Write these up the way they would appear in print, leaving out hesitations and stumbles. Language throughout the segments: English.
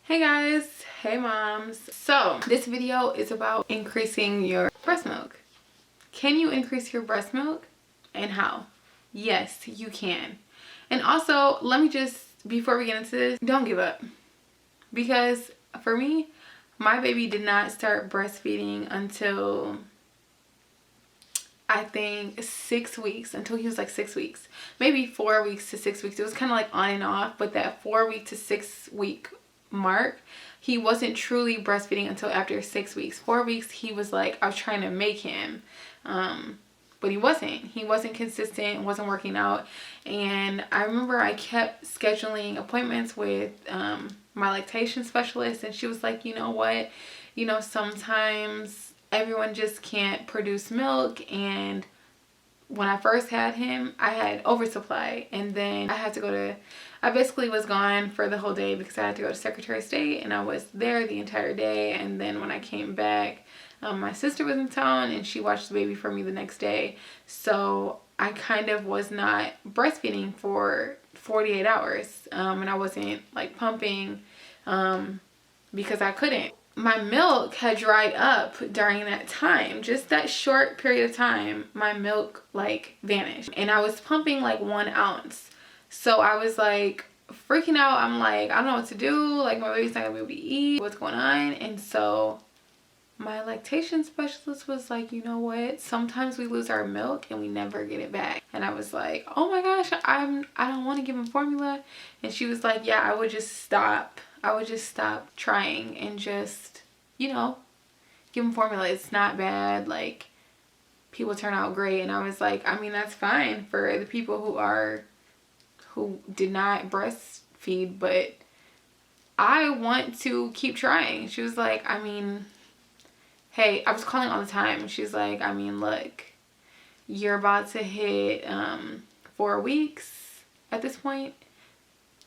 Hey guys, hey moms. So this video is about increasing your breast milk. Can you increase your breast milk and how? Yes, you can. And also, let me just, before we get into this, don't give up. Because for me, my baby did not start breastfeeding until I think 6 weeks, until he was like 6 weeks. Maybe 4 weeks to 6 weeks. It was kind of like on and off, but that 4 week to 6 week mark, he wasn't truly breastfeeding until after 6 weeks. 4 weeks, he was like, I was trying to make him. But he wasn't consistent, wasn't working out. And I remember I kept scheduling appointments with my lactation specialist, and she was like, you know what, sometimes everyone just can't produce milk. And when I first had him, I had oversupply, and then I basically was gone for the whole day because I had to go to Secretary of State, and I was there the entire day. And then when I came back, my sister was in town and she watched the baby for me the next day. So I kind of was not breastfeeding for 48 hours. And I wasn't like pumping because I couldn't. My milk had dried up during that time. Just that short period of time, my milk like vanished. And I was pumping like 1 ounce. So I was like freaking out. I'm like, I don't know what to do. Like, my baby's not gonna be able to eat. What's going on? And so my lactation specialist was like, you know what? Sometimes we lose our milk and we never get it back. And I was like, oh my gosh, I don't want to give him formula. And she was like, yeah, I would just stop trying and just, give him formula. It's not bad. Like, people turn out great. And I was like, I mean, that's fine for the people who did not breastfeed, but I want to keep trying. She was like, I mean, hey, I was calling all the time. She's like, I mean, look, you're about to hit 4 weeks at this point.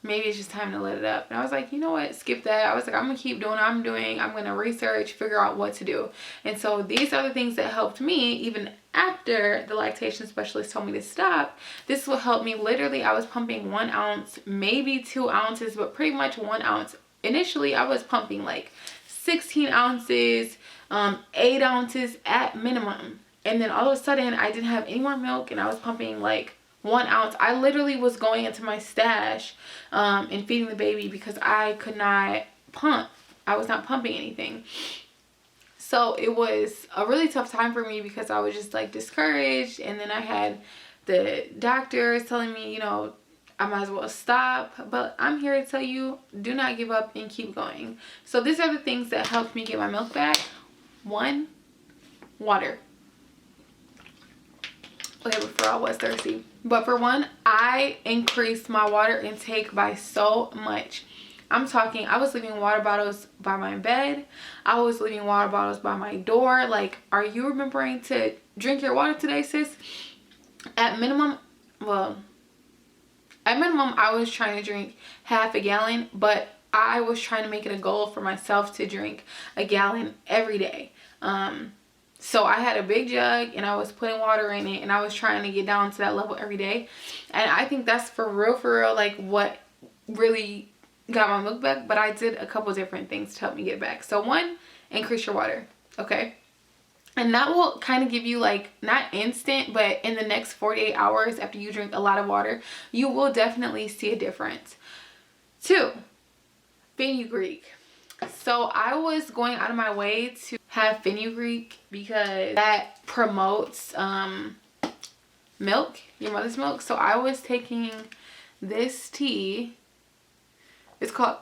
Maybe it's just time to let it up. And I was like, you know what? Skip that. I was like, I'm going to keep doing what I'm doing. I'm going to research, figure out what to do. And so these are the things that helped me even after the lactation specialist told me to stop. This will help me. Literally, I was pumping 1 ounce, maybe 2 ounces, but pretty much 1 ounce. Initially, I was pumping like 16 ounces, 8 ounces at minimum. And then all of a sudden, I didn't have any more milk and I was pumping like 1 ounce. I literally was going into my stash and feeding the baby because I could not pump. I was not pumping anything. So it was a really tough time for me because I was just like discouraged. And then I had the doctors telling me, I might as well stop. But I'm here to tell you, do not give up and keep going. So these are the things that helped me get my milk back. 1, water. Okay, before I was thirsty. But for 1, I increased my water intake by so much. I'm talking, I was leaving water bottles by my bed. I was leaving water bottles by my door. Like, are you remembering to drink your water today, sis? At minimum, I was trying to drink half a gallon, but I was trying to make it a goal for myself to drink a gallon every day. So I had a big jug and I was putting water in it and I was trying to get down to that level every day. And I think that's for real, like what really got my milk back. But I did a couple different things to help me get back. So 1, increase your water. Okay. And that will kind of give you like, not instant, but in the next 48 hours after you drink a lot of water, you will definitely see a difference. 2, FENUGREEK. So I was going out of my way to have FENUGREEK because that promotes milk, your mother's milk. So I was taking this tea. It's called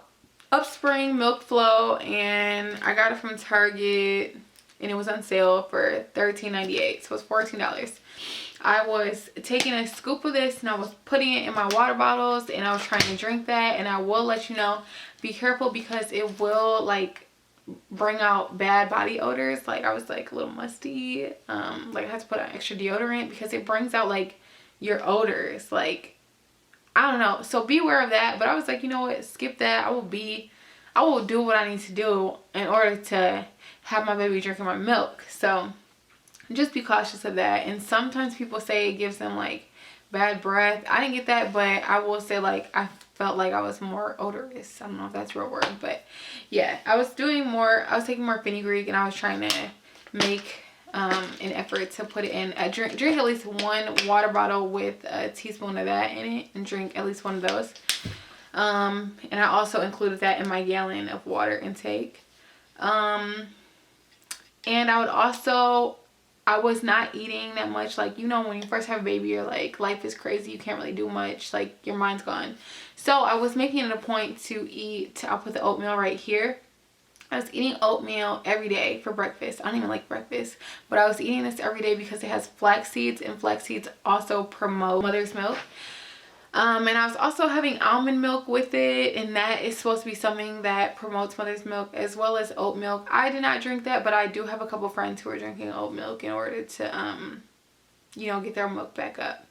UPSPRING MILKFLOW, and I got it from Target and it was on sale for $13.98. So it was $14. I was taking a scoop of this and I was putting it in my water bottles and I was trying to drink that. And I will let you know, be careful because it will like bring out bad body odors. Like, I was like a little musty. Like, I had to put on extra deodorant because it brings out like your odors. Like, I don't know. So be aware of that. But I was like, you know what? Skip that. I will do what I need to do in order to have my baby drinking my milk. So just be cautious of that. And sometimes people say it gives them like bad breath. I didn't get that, but I will say like I felt like I was more odorous. I don't know if that's a real word, but yeah, I was taking more FENUGREEK, and I was trying to make an effort to put it in drink at least 1 water bottle with a teaspoon of that in it, and drink at least 1 of those. And I also included that in my gallon of water intake. And I was not eating that much. Like, you know, when you first have a baby, you're like, life is crazy, you can't really do much, like your mind's gone. So I was making it a point to eat, I'll put the oatmeal right here. I was eating oatmeal every day for breakfast. I don't even like breakfast, but I was eating this every day because it has flax seeds, and flax seeds also promote mother's milk. And I was also having almond milk with it, and that is supposed to be something that promotes mother's milk, as well as oat milk. I did not drink that, but I do have a couple friends who are drinking oat milk in order to, you know, get their milk back up.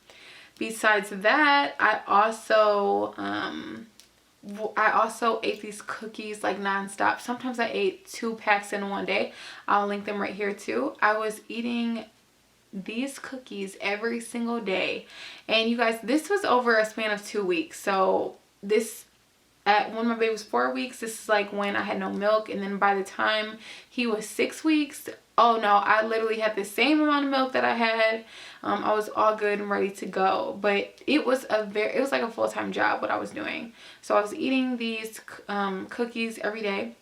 Besides that, I also ate these cookies like nonstop. Sometimes I ate 2 packs in one day. I'll link them right here too. I was eating these cookies every single day, and you guys, this was over a span of 2 weeks. So this, when my baby was 4 weeks, this is like when I had no milk, and then by the time he was 6 weeks, oh no, I literally had the same amount of milk that I had. I was all good and ready to go, but it was like a full-time job what I was doing. So I was eating these cookies every day,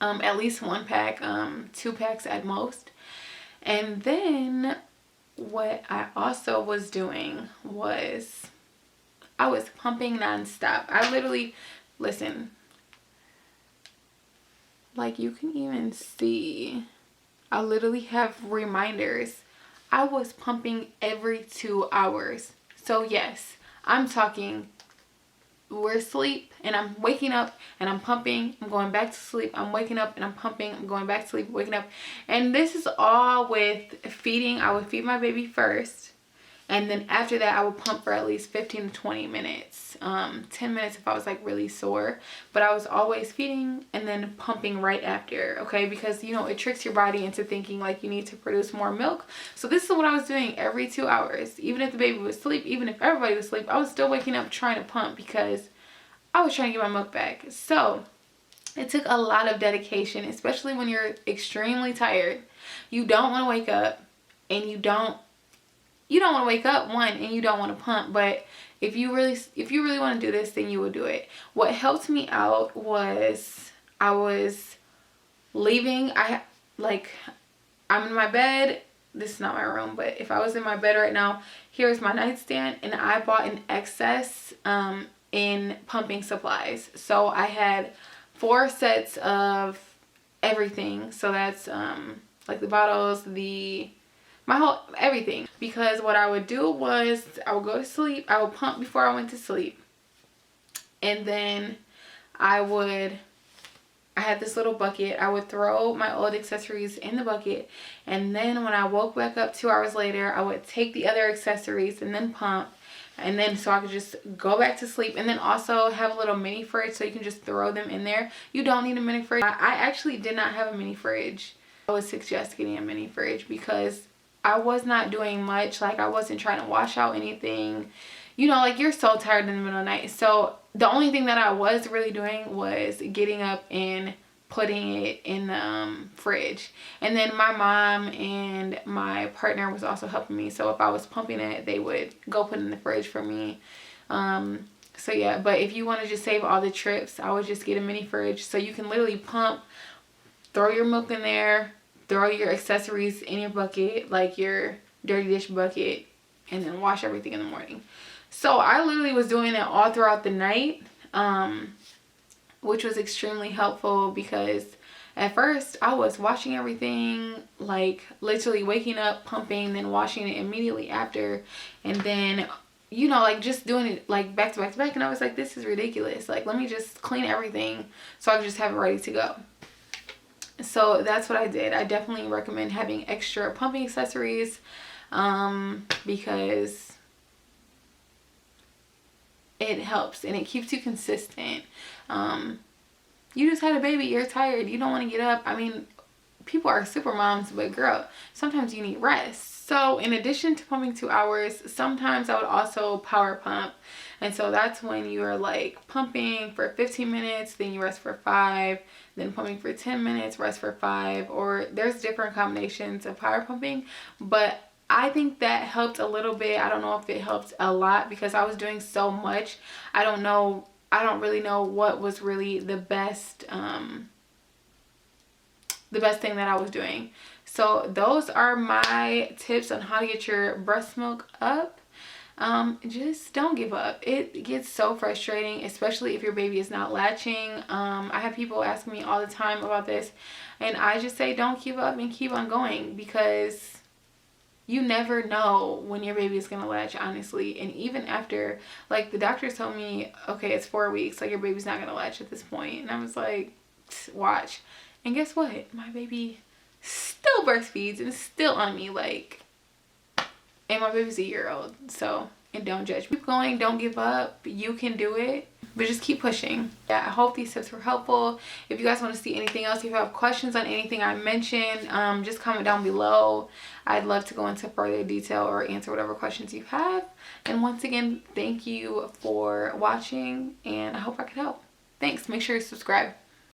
at least 1 pack, 2 packs at most. And then what I also was doing was I was pumping nonstop. I literally, listen, like you can even see, I literally have reminders. I was pumping every 2 hours. So yes, I'm talking, we're asleep and I'm waking up and I'm pumping, I'm going back to sleep, I'm waking up and I'm pumping, I'm going back to sleep, waking up. And this is all with feeding. I would feed my baby first, and then after that I would pump for at least 15 to 20 minutes, 10 minutes if I was like really sore. But I was always feeding and then pumping right after, okay? Because, you know, it tricks your body into thinking like you need to produce more milk. So this is what I was doing every 2 hours. Even if the baby was asleep, even if everybody was asleep, I was still waking up trying to pump because I was trying to get my milk back. So it took a lot of dedication, especially when you're extremely tired. You don't want to wake up, and you don't want to wake up, one, and you don't want to pump. But if you really want to do this, then you will do it. What helped me out was I was leaving. I'm in my bed. This is not my room, but if I was in my bed right now, here's my nightstand, and I bought an excess in pumping supplies. So I had 4 sets of everything. So that's like the bottles, my whole everything. Because what I would do was I would go to sleep, I would pump before I went to sleep, and then I had this little bucket. I would throw my old accessories in the bucket, and then when I woke back up 2 hours later, I would take the other accessories and then pump, and then so I could just go back to sleep. And then also have a little mini fridge so you can just throw them in there. You don't need a mini fridge. I actually did not have a mini fridge. I would suggest getting a mini fridge because I was not doing much. Like, I wasn't trying to wash out anything. You know, like, you're so tired in the middle of the night. So the only thing that I was really doing was getting up and putting it in the fridge. And then my mom and my partner was also helping me. So if I was pumping it, they would go put it in the fridge for me. So yeah, but if you want to just save all the trips, I would just get a mini fridge. So you can literally pump, throw your milk in there, throw your accessories in your bucket, like your dirty dish bucket, and then wash everything in the morning. So I literally was doing it all throughout the night, which was extremely helpful because at first I was washing everything, like literally waking up, pumping, then washing it immediately after, and then, you know, like just doing it like back to back to back. And I was like, this is ridiculous. Like, let me just clean everything so I can just have it ready to go. So that's what I did. I definitely recommend having extra pumping accessories because it helps and it keeps you consistent. You just had a baby, you're tired, you don't want to get up. I mean, people are super moms, but girl, sometimes you need rest. So in addition to pumping 2 hours, sometimes I would also power pump. And so that's when you are like pumping for 15 minutes, then you rest for 5, then pumping for 10 minutes, rest for 5, or there's different combinations of power pumping. But I think that helped a little bit. I don't know if it helped a lot because I was doing so much. I don't really know what was really the best thing that I was doing. So those are my tips on how to get your breast milk up. Just don't give up. It gets so frustrating, especially if your baby is not latching. I have people asking me all the time about this, and I just say don't give up and keep on going, because you never know when your baby is gonna latch, honestly. And even after, like, the doctors told me, okay, it's 4 weeks, like your baby's not gonna latch at this point, and I was like, watch. And guess what, my baby still breastfeeds and still on me, like, and my baby's a year old. So, and don't judge. Keep going, don't give up. You can do it, but just keep pushing. Yeah, I hope these tips were helpful. If you guys want to see anything else, if you have questions on anything I mentioned, just comment down below. I'd love to go into further detail or answer whatever questions you have. And once again, thank you for watching, and I hope I could help. Thanks. Make sure you subscribe.